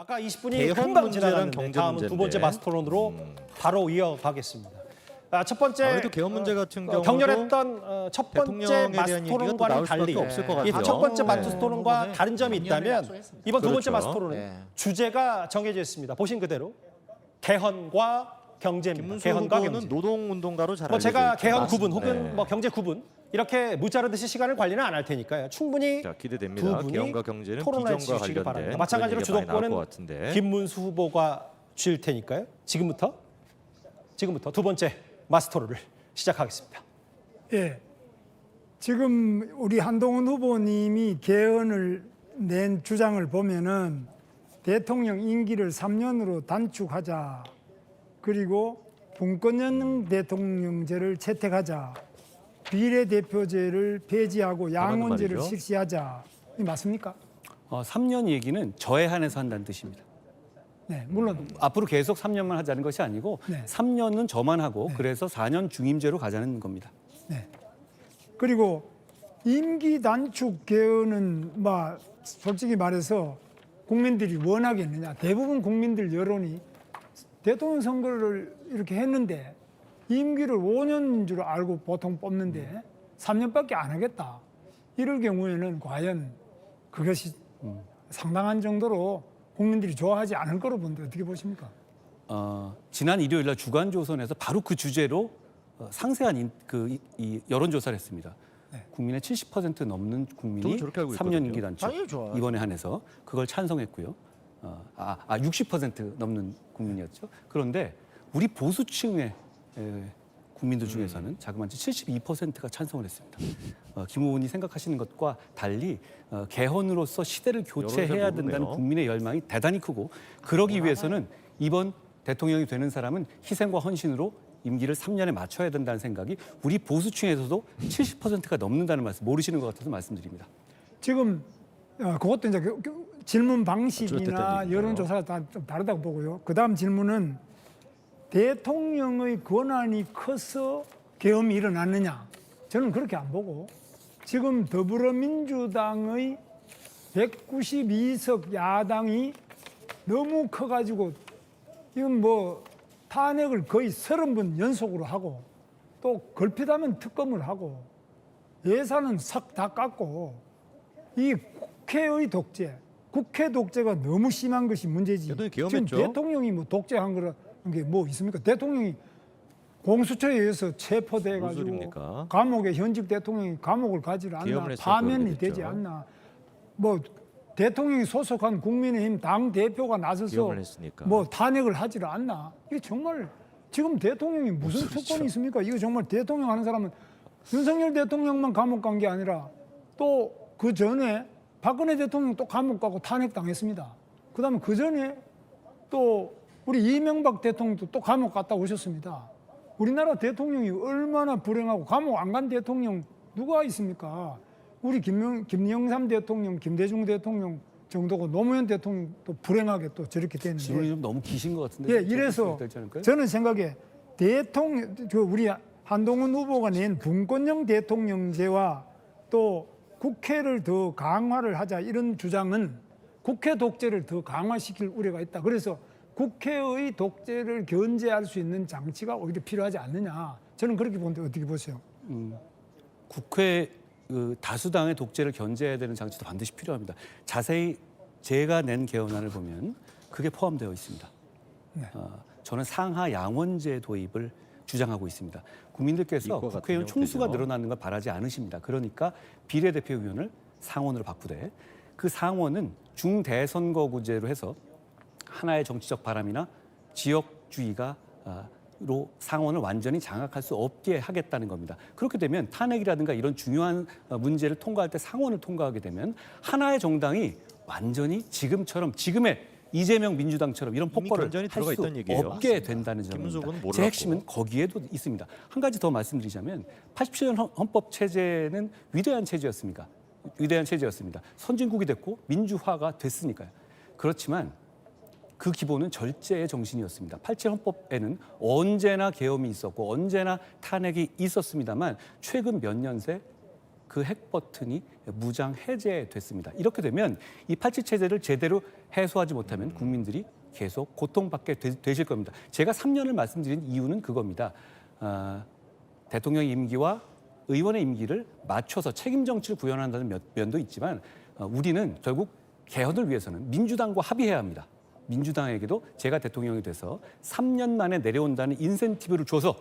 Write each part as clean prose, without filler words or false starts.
아까 20분이 개헌 금방 문제랑 지나갔는데 경제 다음은 문제인데. 두 번째 마스토론으로 바로 이어가겠습니다. 첫 번째 아무래도 개헌 문제 같은 경우도 격렬했던 첫 번째 대통령에 대한 얘기가 또 마스토론과는 나올 수밖에 달리 없을 것 이 같아요. 첫 번째 네. 마스토론과 다른 점이 있다면 이번 두 번째 그렇죠. 마스토론은 네. 주제가 정해져 있습니다. 보신 그대로 개헌과 경제입니다. 김문수 개헌과 후보는 경제. 노동운동가로 잘 뭐 알려져 제가 있죠. 개헌 맞습니다. 구분 혹은 네. 뭐 경제 구분 이렇게 무자르듯이 시간을 관리는 안 할 테니까요. 충분히 자, 두 기대됩니다. 분이 개헌과 경제는 토론해 비전과 주시기 바랍니다. 관련된 마찬가지로 그런 얘기가 많이 나올 주도권은 것 같은데. 김문수 후보가 쥘 테니까요. 지금부터 두 번째 마스토론을 시작하겠습니다. 예. 지금 우리 한동훈 후보님이 개헌을 낸 주장을 보면은 대통령 임기를 3년으로 단축하자. 그리고 분권형 대통령제를 채택하자. 비례대표제를 폐지하고 양원제를 말이죠. 실시하자. 이 맞습니까? 3년 얘기는 저에 한해서 한다는 뜻입니다. 네, 물론 앞으로 계속 3년만 하자는 것이 아니고 네. 3년은 저만 하고 그래서 4년 중임제로 가자는 겁니다. 네. 그리고 임기 단축 개헌은 솔직히 말해서 국민들이 원하겠느냐. 대부분 국민들 여론이 대통령 선거를 이렇게 했는데 임기를 5년인 줄 알고 보통 뽑는데 3년밖에 안 하겠다. 이럴 경우에는 과연 그것이 상당한 정도로 국민들이 좋아하지 않을 거로 보는데 어떻게 보십니까? 지난 일요일 날 주간조선에서 바로 그 주제로 상세한 이 여론조사를 했습니다. 네. 국민의 70% 넘는 국민이 저도 저렇게 알고 3년 있거든요. 임기 단축 당연히 좋아요. 이번에 한해서 그걸 찬성했고요. 60% 넘는 국민이었죠. 그런데 우리 보수층의 국민들 중에서는 자그마치 72%가 찬성을 했습니다. 김 의원이 생각하시는 것과 달리 개헌으로서 시대를 교체해야 여론을 된다는 모르네요. 국민의 열망이 대단히 크고 그러기 위해서는 이번 대통령이 되는 사람은 희생과 헌신으로 임기를 3년에 맞춰야 된다는 생각이 우리 보수층에서도 70%가 넘는다는 말씀 모르시는 것 같아서 말씀드립니다. 지금 그것도 이제 질문 어쩔 때 방식이나 땐 얘기예요. 여론조사가 다 좀 다르다고 보고요. 그 다음 질문은 대통령의 권한이 커서 계엄이 일어났느냐. 저는 그렇게 안 보고 지금 더불어민주당의 192석 야당이 너무 커가지고 이건 탄핵을 거의 30번 연속으로 하고 또 걸핏하면 특검을 하고 예산은 싹 다 깎고 이 국회의 독재, 국회 독재가 너무 심한 것이 문제지. 대통령이 지금 계엄했죠. 대통령이 독재한 거라 게 있습니까? 대통령이 공수처에 의해서 체포돼 무슨 가지고 소리입니까? 감옥에 현직 대통령이 감옥을 가지를 않나, 계엄을 했으니까 파면이 그러겠죠. 되지 않나. 대통령이 소속한 국민의힘 당 대표가 나서서 계엄을 했으니까. 탄핵을 하지를 않나. 이게 정말 지금 대통령이 무슨 특권이 있습니까? 이거 정말 대통령 하는 사람은 윤석열 대통령만 감옥 간 게 아니라 또 그 전에 박근혜 대통령 또 감옥 가고 탄핵 당했습니다. 그다음에 그 전에 또 우리 이명박 대통령도 또 감옥 갔다 오셨습니다. 우리나라 대통령이 얼마나 불행하고 감옥 안 간 대통령 누가 있습니까? 우리 김영삼 대통령, 김대중 대통령 정도고 노무현 대통령도 불행하게 또 저렇게 질문이 되는데. 좀 너무 기신 것 같은데. 예, 이래서 되지 않을까요? 저는 생각에 우리 한동훈 후보가 낸 분권형 대통령제와 또 국회를 더 강화를 하자 이런 주장은 국회 독재를 더 강화시킬 우려가 있다. 그래서 국회의 독재를 견제할 수 있는 장치가 오히려 필요하지 않느냐. 저는 그렇게 보는데 어떻게 보세요? 국회 다수당의 독재를 견제해야 되는 장치도 반드시 필요합니다. 자세히 제가 낸 개헌안을 보면 그게 포함되어 있습니다. 네. 저는 상하 양원제 도입을 주장하고 있습니다. 국민들께서 이과 같은 국회의원 총수가 형태죠. 늘어나는 걸 바라지 않으십니다. 그러니까 비례대표 의원을 상원으로 바꾸되 그 상원은 중대선거구제로 해서 하나의 정치적 바람이나 지역주의가 로 상원을 완전히 장악할 수 없게 하겠다는 겁니다. 그렇게 되면 탄핵이라든가 이런 중요한 문제를 통과할 때 상원을 통과하게 되면 하나의 정당이 완전히 지금의 이재명 민주당처럼 이런 이미 폭발을 견전이 할 들어가 수 있다는 얘기예요. 없게 된다는 김문수 후보는 점입니다. 몰랐고. 제 핵심은 거기에도 있습니다. 한 가지 더 말씀드리자면 87년 헌법 체제는 위대한 체제였습니다. 선진국이 됐고 민주화가 됐으니까요. 그렇지만 그 기본은 절제의 정신이었습니다. 87 헌법에는 언제나 계엄이 있었고 언제나 탄핵이 있었습니다만 최근 몇 년 새 그 핵 버튼이 무장 해제됐습니다. 이렇게 되면 이 87 체제를 제대로 해소하지 못하면 국민들이 계속 고통받게 되실 겁니다. 제가 3년을 말씀드린 이유는 그겁니다. 대통령 임기와 의원의 임기를 맞춰서 책임 정치를 구현한다는 면도 있지만 우리는 결국 개헌을 위해서는 민주당과 합의해야 합니다. 민주당에게도 제가 대통령이 돼서 3년 만에 내려온다는 인센티브를 줘서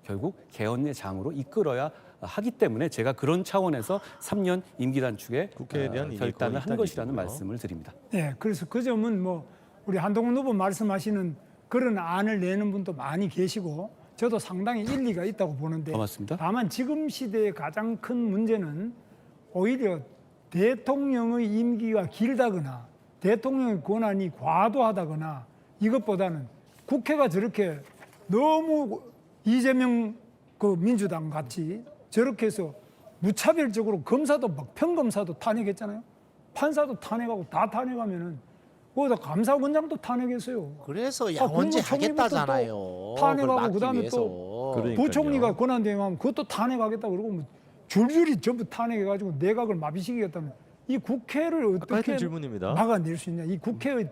결국 개헌의 장으로 이끌어야 하기 때문에 제가 그런 차원에서 3년 임기 단축에 국회에 대한 이미 결단을 거의 한 것이라는 있다는 말씀을 드립니다. 네, 그래서 그 점은 뭐 우리 한동훈 후보 말씀하시는 그런 안을 내는 분도 많이 계시고 저도 상당히 일리가 있다고 보는데 고맙습니다. 다만 지금 시대의 가장 큰 문제는 오히려 대통령의 임기가 길다거나 대통령의 권한이 과도하다거나 이것보다는 국회가 저렇게 너무 이재명 그 민주당 같이 저렇게 해서 무차별적으로 검사도 막 평검사도 탄핵했잖아요. 판사도 탄핵하고 다 탄핵하면은 거기다 감사원장도 탄핵했어요. 그래서 양원제 국무총리부터 하겠다잖아요. 또 그걸 탄핵하고 막기 그다음에 위해서. 또 그러니까요. 부총리가 권한대행하면 그것도 탄핵하겠다 그러고 뭐 줄줄이 전부 탄핵해가지고 내각을 마비시키겠다면 이 국회를 아까 어떻게 했던 질문입니다. 막아낼 수 있냐? 이 국회의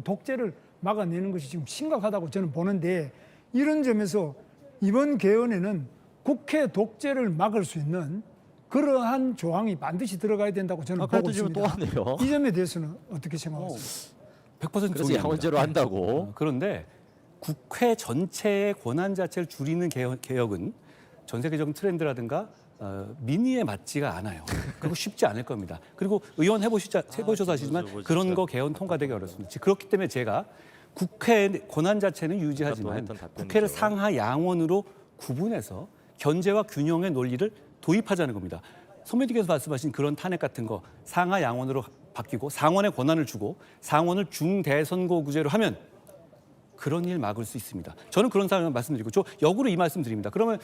독재를 막아내는 것이 지금 심각하다고 저는 보는데 이런 점에서 이번 개헌에는 국회 독재를 막을 수 있는 그러한 조항이 반드시 들어가야 된다고 저는 아까 보고 했던 질문 있습니다. 또 하네요. 이 점에 대해서는 어떻게 생각하세요? 100% 그래서 동의합니다. 양원제로 한다고. 그런데 국회 전체의 권한 자체를 줄이는 개혁은 전 세계적인 트렌드라든가 민의에 맞지가 않아요. 그리고 쉽지 않을 겁니다. 그리고 의원 해보셔서 아시지만 그런 거 개헌 통과되기 어렵습니다. 그렇기 때문에 제가 국회의 권한 자체는 유지하지만 했던 답변이죠. 국회를 상하 양원으로 구분해서 견제와 균형의 논리를 도입하자는 겁니다. 선배님께서 말씀하신 그런 탄핵 같은 거 상하 양원으로 바뀌고 상원의 권한을 주고 상원을 중대선거구제로 하면 그런 일 막을 수 있습니다. 저는 그런 상황을 말씀드리고 저 역으로 이 말씀 드립니다. 그러면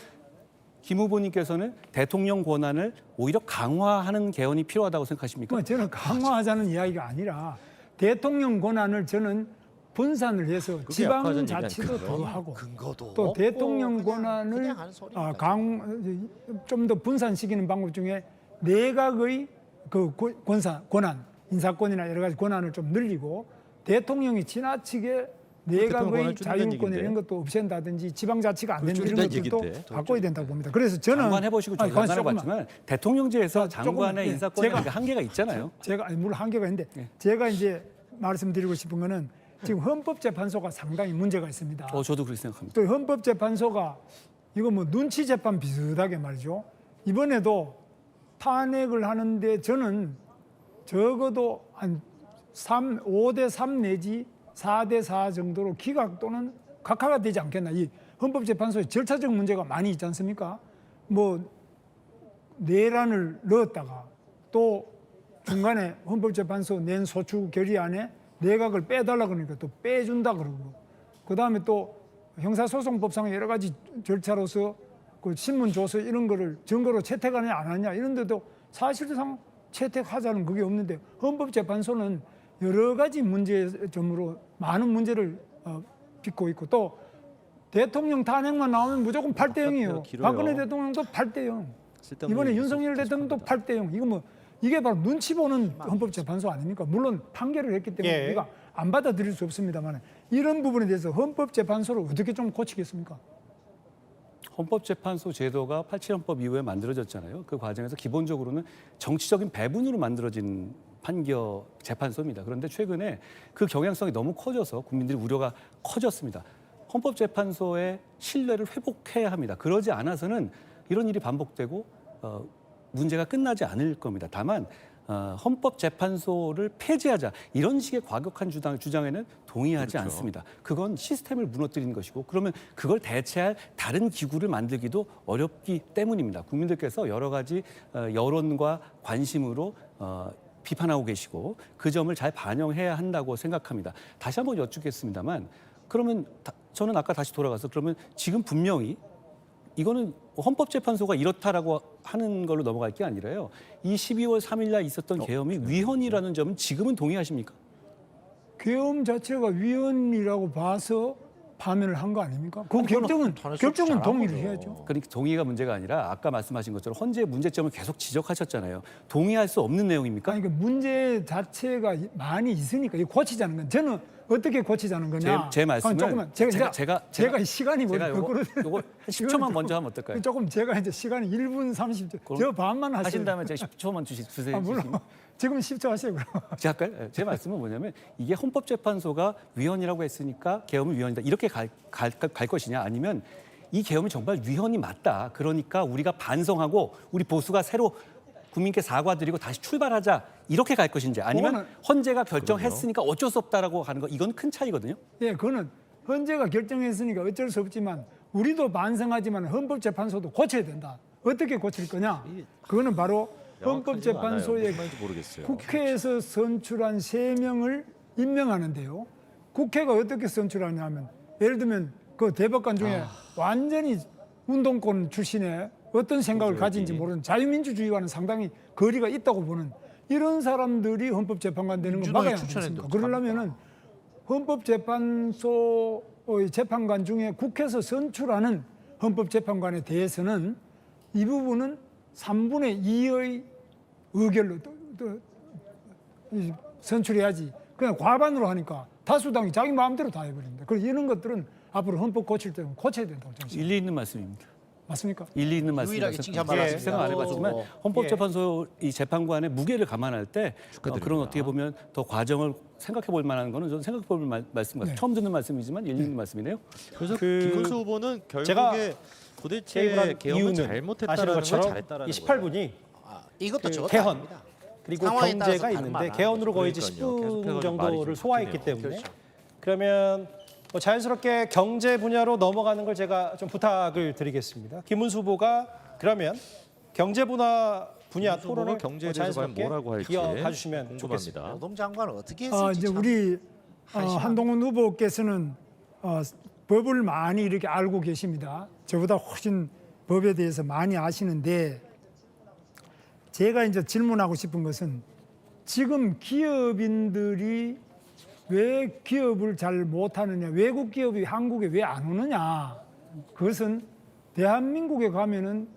김 후보님께서는 대통령 권한을 오히려 강화하는 개헌이 필요하다고 생각하십니까? 뭐 저는 강화하자는 이야기가 아니라 대통령 권한을 저는 분산을 해서 약화하자는 지방자치도 얘기 아닐까요? 더 하고 근거도 또 대통령 없고 권한을 그냥 하는 소리니까요. 좀 더 분산시키는 방법 중에 내각의 그 권한, 인사권이나 여러 가지 권한을 좀 늘리고 대통령이 지나치게 내각의 권한을 줄인다는 자율권 얘기인데. 이런 것도 없앤다든지 지방자치가 안 되는 이런 줄인다는 것들도 얘기인데. 바꿔야 된다고 봅니다. 그래서 저는 장관 해보시고 아니, 장관 조금만. 해봤지만 대통령제에서 장관의 예, 인사권에 제가- 한계가 있잖아요. 제가 아니, 물론 한계가 있는데 예. 제가 이제 말씀드리고 싶은 거는 지금 헌법재판소가 상당히 문제가 있습니다. 저도 그렇게 생각합니다. 또 헌법재판소가 이거 뭐 눈치 재판 비슷하게 말이죠. 이번에도 탄핵을 하는데 저는 적어도 한 5대 3 내지 4대 4 정도로 기각 또는 각하가 되지 않겠나. 이 헌법재판소에 절차적 문제가 많이 있지 않습니까? 뭐 내란을 넣었다가 또 중간에 헌법재판소 낸 소추 결의안에 내각을 빼달라 그러니까 또 빼준다 그러고 그다음에 또 형사소송법상 여러 가지 절차로서 그 신문 조서 이런 거를 증거로 채택하느냐 안 하느냐 이런데도 사실상 채택하자는 그게 없는데 헌법재판소는 여러 가지 문제점으로 많은 문제를 빚고 있고 또 대통령 탄핵만 나오면 무조건 8대 0이에요. 길어요. 박근혜 대통령도 8대 0. 쓸데없는 이번에 얘기 윤석열 계속 대통령도 합니다. 8대 0. 이거 뭐 이게 바로 눈치 보는 헌법재판소 아닙니까? 물론 판결을 했기 때문에 예. 우리가 안 받아들일 수 없습니다만 이런 부분에 대해서 헌법재판소를 어떻게 좀 고치겠습니까? 헌법재판소 제도가 87헌법 이후에 만들어졌잖아요. 그 과정에서 기본적으로는 정치적인 배분으로 만들어진 재판소입니다. 그런데 최근에 그 경향성이 너무 커져서 국민들이 우려가 커졌습니다. 헌법재판소의 신뢰를 회복해야 합니다. 그러지 않아서는 이런 일이 반복되고 문제가 끝나지 않을 겁니다. 다만 헌법재판소를 폐지하자 이런 식의 과격한 주장에는 동의하지 그렇죠. 않습니다. 그건 시스템을 무너뜨리는 것이고 그러면 그걸 대체할 다른 기구를 만들기도 어렵기 때문입니다. 국민들께서 여러 가지 여론과 관심으로 비판하고 계시고 그 점을 잘 반영해야 한다고 생각합니다. 다시 한번 여쭙겠습니다만 그러면 저는 아까 다시 돌아가서 그러면 지금 분명히 이거는 헌법재판소가 이렇다라고 하는 걸로 넘어갈 게 아니라요. 이 12월 3일 날 있었던 계엄이 위헌이라는 점은 지금은 동의하십니까? 계엄 자체가 위헌이라고 봐서 파면을 한 거 아닙니까? 그 결정은 동의를 해야죠. 그러니까 동의가 문제가 아니라 아까 말씀하신 것처럼 헌재의 문제점을 계속 지적하셨잖아요. 동의할 수 없는 내용입니까? 아니 그 문제 자체가 많이 있으니까 이 고치자는 건 저는 어떻게 고치자는 거냐? 제 말씀은 조금만 제가 시간이 제가 요거 한 10초만 먼저 하면 어떨까요? 조금 제가 이제 시간이 1분 30초 저 반만 하세요. 하신다면 제가 10초만 주세요. 물론 지금 10초 하세요. 그럼. 제가 할까요? 제 말씀은 뭐냐면 이게 헌법재판소가 위헌이라고 했으니까 계엄은 위헌이다. 이렇게 갈 것이냐 아니면 이 계엄이 정말 위헌이 맞다. 그러니까 우리가 반성하고 우리 보수가 새로 국민께 사과드리고 다시 출발하자. 이렇게 갈 것인지 아니면 그거는- 헌재가 결정했으니까 어쩔 수 없다라고 하는 거 이건 큰 차이거든요. 예, 그거는 헌재가 결정했으니까 어쩔 수 없지만 우리도 반성하지만 헌법재판소도 고쳐야 된다. 어떻게 고칠 거냐? 그거는 바로 헌법재판소의 모르겠어요. 국회에서 선출한 3명을 임명하는데요. 국회가 어떻게 선출하냐면 예를 들면 그 대법관 중에 완전히 운동권 출신의 어떤 생각을 가진지 모르는 자유민주주의와는 상당히 거리가 있다고 보는 이런 사람들이 헌법재판관 되는 건 막아야 하겠습니까? 그러려면은 헌법재판소의 재판관 중에 국회에서 선출하는 헌법재판관에 대해서는 이 부분은 3분의 2의 의결로 선출해야지. 그냥 과반으로 하니까 다수당이 자기 마음대로 다 해버립니다. 그래서 이런 것들은 앞으로 헌법 고칠 때는 고쳐야 된다고 저는 생각합니다. 일리 있는 말씀입니다. 맞습니까? 일리 있는 유일하게 말씀이라서 칭찬 생각 안 해봤지만 헌법재판소 이 재판관의 무게를 감안할 때 그런 어떻게 보면 더 과정을 생각해볼 만한 거는 저는 생각해볼 말씀 같아요. 네. 처음 듣는 말씀이지만 일리 있는 말씀이네요. 그래서 그- 김건수 후보는 제가 결국에 도대체 개입한 계엄을 이유는 잘못했다라는 아시는 걸 것처럼 잘했다라는 이 18분이 이것도 그 저것도 개헌 아닙니다. 그리고 상황에 따라서 경제가 다른 있는데 말을 개헌으로 거의 이제 그러니까요. 계속 10분 해가지고 정도를 말이 좀 소화했기 바뀌네요. 때문에 그러면 뭐 자연스럽게 경제 분야로 넘어가는 걸 제가 좀 부탁을 드리겠습니다. 김문수 후보가 그러면 경제 분야 김문수 토론을 후보가 경제에 대해서 과연 자연스럽게 뭐라고 할지 이어가 주시면 좋겠습니다. 궁금합니다. 노동장관은 어떻게 했을지 이제 참 우리 한심합니다. 한동훈 후보께서는 법을 많이 이렇게 알고 계십니다. 저보다 훨씬 법에 대해서 많이 아시는데 제가 이제 질문하고 싶은 것은 지금 기업인들이 왜 기업을 잘 못하느냐, 외국 기업이 한국에 왜 안 오느냐. 그것은 대한민국에 가면은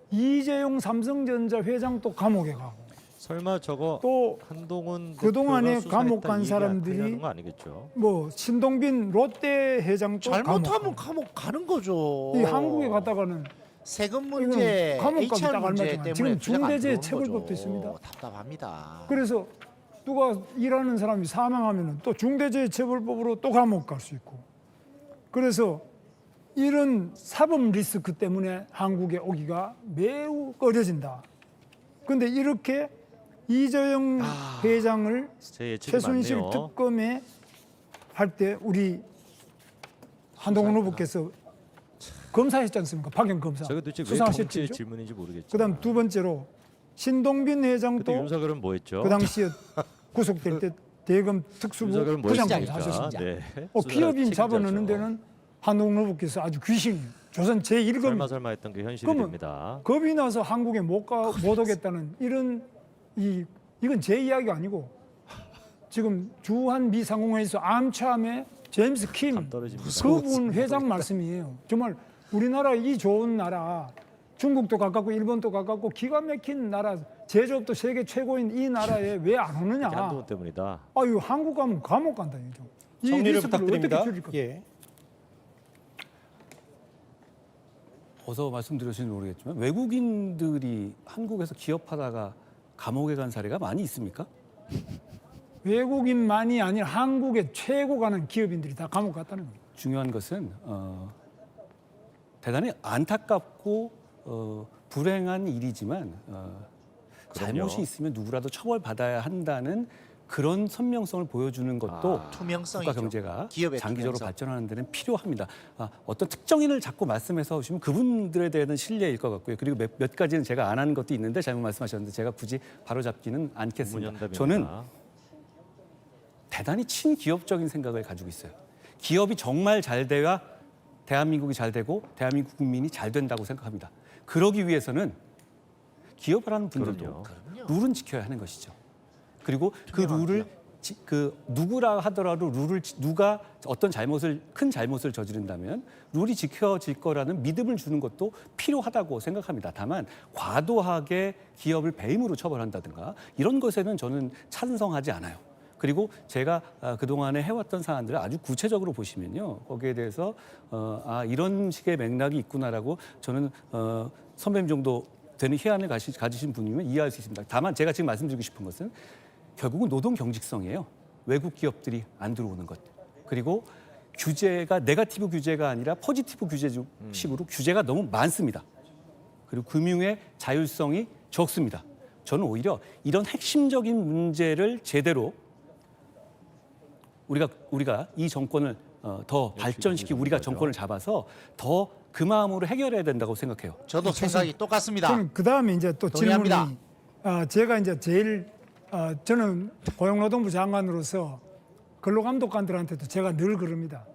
이재용 삼성전자 회장도 감옥에 가고 설마 저거 또 한동훈 그동안에 대표가 감옥 수사했다 간 이 사람들이 얘기하는 거 아니겠죠? 뭐 신동빈 롯데 회장도 잘못하면 감옥 가는 거죠. 이 한국에 갔다가는 세금 이거는 문제, 감옥 가기 HR 딱 문제 얼마 때문에 지금 투자가 안 중대재해처벌법도 들어오는 있습니다. 거죠. 답답합니다. 그래서 누가 일하는 사람이 사망하면은 또 중대재해처벌법으로 또 감옥 갈 수 있고 그래서 이런 사법 리스크 때문에 한국에 오기가 매우 어려진다. 그런데 이렇게 이재용 회장을 제 예측이 최순실 맞네요. 특검에 할 때 우리 한동훈 후보께서 검사했지 않습니까? 박영 검사. 저게 도대체 왜 수사하셨죠? 정치의 질문인지 모르겠죠. 그다음 두 번째로 신동빈 그때 회장도 윤석열은 뭐 했죠? 그 당시에 구속될 때 대검 특수부 윤석열은 뭐 부장까지 했습니까? 하셨습니다. 네. 기업인 수사 잡아넣는 책임자죠. 데는 한동훈 후보께서 아주 귀신이에요. 조선 제1검 설마 했던 게 현실이 그러면 됩니다. 겁이 나서 한국에 못 오겠다는 이런 이건 제 이야기가 아니고 지금 주한 미 상공회의소 암참의 제임스 킴 감 떨어집니다. 그분 회장 말씀이에요. 정말 우리나라 이 좋은 나라 중국도 가깝고 일본도 가깝고 기가 막힌 나라 제조업도 세계 최고인 이 나라에 왜 안 오느냐. 한동훈 때문이다. 아유 한국 가면 감옥 간다 이죠. 이 정리를 리스크를 부탁드립니다. 어떻게 줄일 겁니까? 예. 어서 말씀드렸는지 모르겠지만 외국인들이 한국에서 기업하다가 감옥에 간 사례가 많이 있습니까? 외국인만이 아니라 한국에 최고 가는 기업인들이 다 감옥 갔다는 겁니다. 중요한 것은 대단히 안타깝고 불행한 일이지만 잘못이 있으면 누구라도 처벌받아야 한다는 그런 선명성을 보여주는 것도 투명성이죠. 국가 경제가 기업의 장기적으로 투명성. 발전하는 데는 필요합니다. 어떤 특정인을 자꾸 말씀해서 오시면 그분들에 대한 신뢰일 것 같고요. 그리고 몇 가지는 제가 안 하는 것도 있는데 잘못 말씀하셨는데 제가 굳이 바로잡지는 않겠습니다. 문연답입니다. 저는 대단히 친기업적인 생각을 가지고 있어요. 기업이 정말 잘 돼야 대한민국이 잘 되고 대한민국 국민이 잘 된다고 생각합니다. 그러기 위해서는 기업을 하는 분들도 그럼요. 룰은 지켜야 하는 것이죠. 그리고 그 룰을 그 누구라 하더라도 누가 어떤 큰 잘못을 저지른다면 룰이 지켜질 거라는 믿음을 주는 것도 필요하다고 생각합니다. 다만 과도하게 기업을 배임으로 처벌한다든가 이런 것에는 저는 찬성하지 않아요. 그리고 제가 그동안에 해왔던 사안들을 아주 구체적으로 보시면요. 거기에 대해서 이런 식의 맥락이 있구나라고 저는 선배님 정도 되는 희안을 가지신 분이면 이해할 수 있습니다. 다만 제가 지금 말씀드리고 싶은 것은 결국은 노동 경직성이에요. 외국 기업들이 안 들어오는 것. 그리고 규제가 네거티브 규제가 아니라 포지티브 규제식으로 규제가 너무 많습니다. 그리고 금융의 자율성이 적습니다. 저는 오히려 이런 핵심적인 문제를 제대로 우리가 이 정권을 더 발전시키고 우리가 정권을 잡아서 더 그 마음으로 해결해야 된다고 생각해요. 저도 생각이 똑같습니다. 저는 그 다음에 이제 또 질문이 동의합니다. 제가 이제 제일 저는 고용노동부 장관으로서 근로감독관들한테도 제가 늘 그럽니다.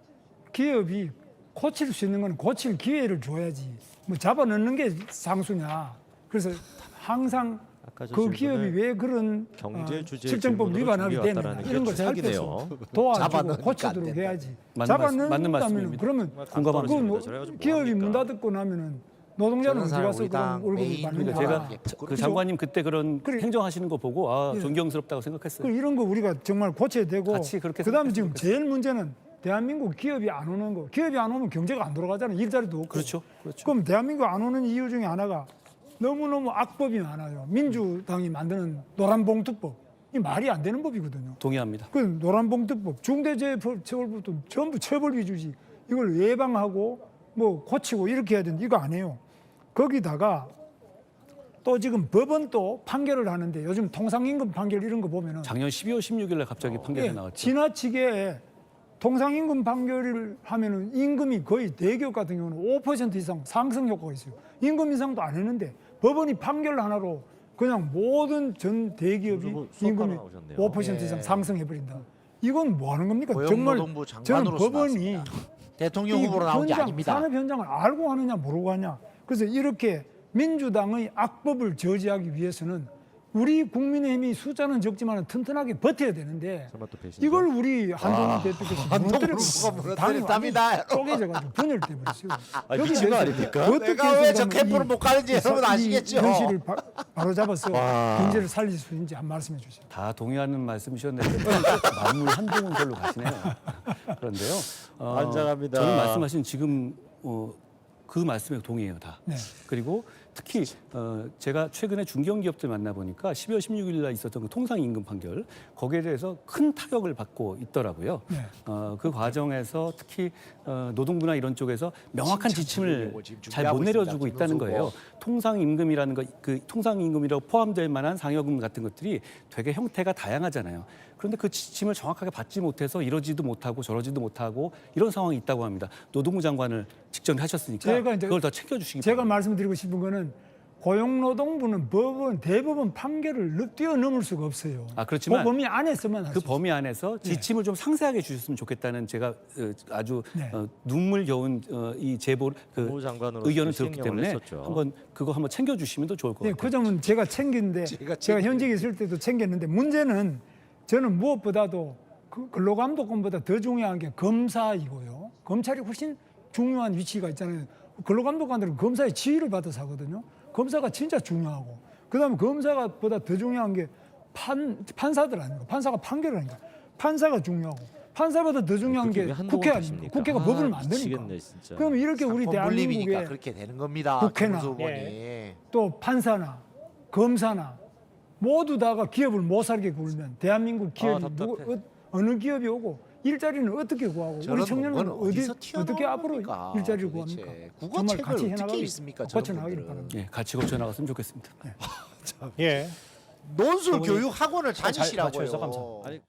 기업이 고칠 수 있는 건 고칠 기회를 줘야지. 뭐 잡아넣는 게 상수냐. 그래서 항상 아까 저 그 질문을 기업이 왜 그런 경제 주제 실정법 질문으로 위반하게 되느냐 준비해왔다라는 게 이런 걸 추석이네요. 살펴서 도와주고 잡아넣으니까 안 고치도록 된다. 해야지. 맞는 잡아넣는다면 말씀입니다. 그러면 공감하는 말씀입니다. 뭐 저래가 좀 기업이 문 뭐합니까? 닫고 나면은 노동자는 어디 가서 우리 그런 당 월급을 메인 받는 그러니까 거야. 제가 그렇죠. 그 장관님 그때 그런 그래. 행정하시는 거 보고 예. 존경스럽다고 생각했어요. 이런 거 우리가 정말 고쳐야 되고 같이 그렇게 그다음에 생각했으면 지금 제일 문제는 대한민국 기업이 안 오는 거. 기업이 안 오면 경제가 안 돌아가잖아요. 일자리도 없고. 그렇죠. 그럼 대한민국 안 오는 이유 중에 하나가 너무너무 악법이 많아요. 민주당이 만드는 노란봉투법. 이 말이 안 되는 법이거든요. 동의합니다. 그 노란봉투법, 중대재해처벌법도 전부 처벌 위주지. 이걸 예방하고 뭐 고치고 이렇게 해야 되는데 이거 안 해요. 거기다가 또 지금 법원 또 판결을 하는데 요즘 통상임금 판결 이런 거 보면은 작년 12월 16일 날 갑자기 판결이 나왔죠. 지나치게 통상임금 판결을 하면은 임금이 거의 대기업 같은 경우는 5% 이상 상승 효과가 있어요. 임금 인상도 안 했는데 법원이 판결 하나로 그냥 모든 전 대기업이 뭐 수업 임금이 하나 나오셨네요. 5% 이상 상승해버린다. 이건 뭐 하는 겁니까? 정말 고용노동부 저는 장관으로서 법원이 나왔습니다. 대통령 후보로 나온 게 아닙니다. 산업 현장을 알고 하느냐 모르고 하냐. 그래서 이렇게 민주당의 악법을 저지하기 위해서는 우리 국민의힘이 숫자는 적지만 튼튼하게 버텨야 되는데 설마 또 배신자? 이걸 우리 한동훈 대표께서 한동훈 후보가 무너뜨렸답니다. 쪼개져가지고 분열돼버렸어요. 미친 거 아닙니까? 내가 왜 저 캠프를 못 가는지 여러분 아시겠죠? 현실을 바로 잡아서 경제를 살릴 수 있는지 한 말씀해 주세요. 다 동의하는 말씀이셨는데 만물 한동훈 걸로 가시네요. 그런데요. 환장합니다. 저는 말씀하신 지금 그 말씀에 동의해요 다. 네. 그리고 특히 제가 최근에 중견기업들 만나보니까 12월 16일 날 있었던 그 통상임금 판결 거기에 대해서 큰 타격을 받고 있더라고요. 네. 그 과정에서 특히 노동부나 이런 쪽에서 명확한 지침을 지금 잘 못 준비하고 내려주고 있습니다. 있다는 거예요. 통상임금이라는 거, 그 통상임금이라고 포함될 만한 상여금 같은 것들이 되게 형태가 다양하잖아요. 그런데 그 지침을 정확하게 받지 못해서 이러지도 못하고 저러지도 못하고 이런 상황이 있다고 합니다. 노동부 장관을 직접 하셨으니까 제가 이제 그걸 더 챙겨주시기 제가 바랍니다. 말씀드리고 싶은 거는 고용노동부는 대법원 판결을 뛰어넘을 수가 없어요. 그렇지만 그 범위 안에서만 할 그 수 있어요. 범위 안에서 지침을 좀 상세하게 주셨으면 좋겠다는 제가 아주 네. 눈물겨운 이 제보 법무부 장관으로서 의견을 들었기 시행령을 때문에 했었죠. 한번 그거 한번 챙겨주시면 더 좋을 것 네, 같아요. 그 점은 제가 챙겼는데 제가 현직에 있을 때도 챙겼는데 문제는 저는 무엇보다도 그 근로감독관보다 더 중요한 게 검사이고요. 검찰이 훨씬 중요한 위치가 있잖아요. 근로감독관들은 검사의 지휘를 받아서 하거든요. 검사가 진짜 중요하고 그다음에 검사가 보다 더 중요한 게 판사들 아닙니까? 판사가 판결을 하니까 판사가 중요하고 판사보다 더 중요한 그게 게 왜 한동훈 국회 아닙니까? 탓입니까? 국회가 법을 만드니까. 미치겠네, 진짜. 그럼 이렇게 우리 상권 분립이니까 대한민국에 그렇게 되는 겁니다. 국회나 김문수 후보님. 또 판사나 검사나 모두 다가 기업을 못 살게 굴면 대한민국 기업이 답답해. 어느 기업이 오고 일자리는 어떻게 구하고 저런 우리 청년은 건 어디서 어떻게 앞으로 튀어나옵니까? 일자리를 도대체. 구합니까? 국어책을 같이 어떻게 해나가기, 읽습니까, 저런 고쳐나가기를 분들은. 바랍니다. 예, 같이 고쳐 나갔으면 좋겠습니다. 예. 논술 어머니, 교육 학원을 잘 다니시라고요. 맞춰주셔서 감사합니다. 아니,